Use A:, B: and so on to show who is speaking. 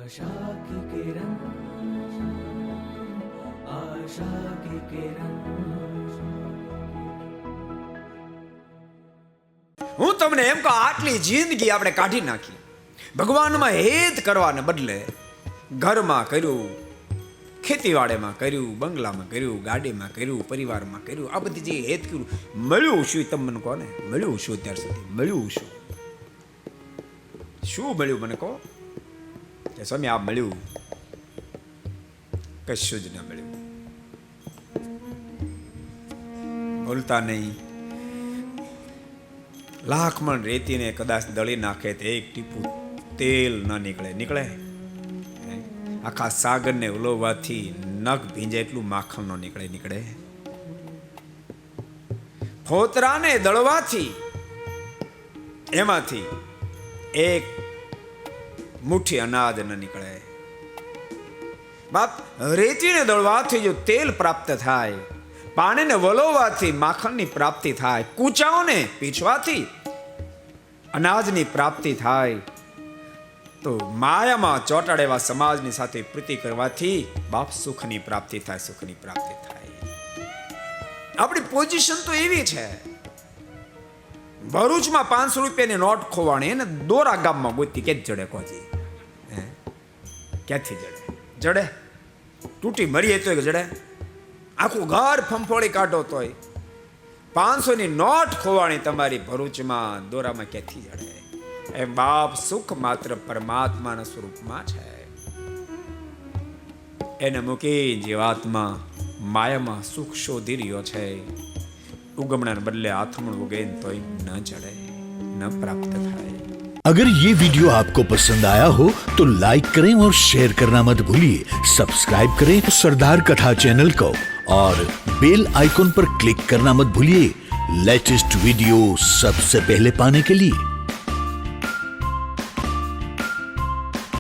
A: आशा की किरण आशा की किरण
B: હું તમને એમ કહું, આટલી જિંદગી આપણે કાઢી નાખી ભગવાનમાં હેત કરવાને બદલે ઘરમાં કર્યું, ખેતીવાડીમાં કર્યું, બંગલામાં કર્યું, ગાડીમાં કર્યું, પરિવારમાં કર્યું, આ બધી જે હેત કર્યું, મળ્યું શું? તમે મને કહો ને, મળ્યું શું? અત્યાર સુધી મળ્યું શું? શું મળ્યું મને કહો કે સ્વામી આ મળ્યું? કશું જ ન મળ્યું. બોલતા નહીં. લાખ મણ રેતીને કદાચ દળી નાખે તો એક ટીપું તેલ ન નીકળે? આખા સાગરને ઉલોવવાથી નખ ભીંજે એટલું માખણ ન નીકળે? ફોતરાને દળવાથી એમાંથી એક મુઠ્ઠી અનાજ ન નીકળે. બાપ, રેતીને દળવાથી જો તેલ પ્રાપ્ત થાય, પાણીને વલોવવાથી માખણની પ્રાપ્તિ થાય, કૂચાઓને પીછવાથી અનાજની પ્રાપ્તિ થાય, તો માયામાં ચોંટાડેવા સમાજની સાથે પ્રીતિ કરવાથી બાપ સુખની પ્રાપ્તિ થાય, સુખની પ્રાપ્તિ થાય. આપણી પોઝિશન તો એવી છે. ભરૂચમાં 500 રૂપિયાની નોટ ખોવાણી એને દોરા ગામમાં ગોતી કે જડે કોજી? ક્યાંથી જડે? તૂટી મરીએ તો જડે? આખું ઘર ફંફોળી કાઢો તોય 500 ની નોટ ખોવાણી તમારી ભરૂચમાં દોરામાં ક્યાંથી જડે? એ બાપ, સુખ માત્ર પરમાત્માના સ્વરૂપમાં છે. એને મૂકી જીવાત્મા માયામાં સુખ શોધી રહ્યો છે. ઉગમણાને બદલે આથમણ ઉગે તોય ન જડે, ન પ્રાપ્ત થાય.
C: अगर ये वीडियो आपको पसंद आया हो तो लाइक करें और शेयर करना मत भूलिए. सब्सक्राइब करें सरदार कथा चैनल को और बेल आइकॉन पर क्लिक करना मत भूलिए लेटेस्ट वीडियो सबसे पहले पाने के लिए.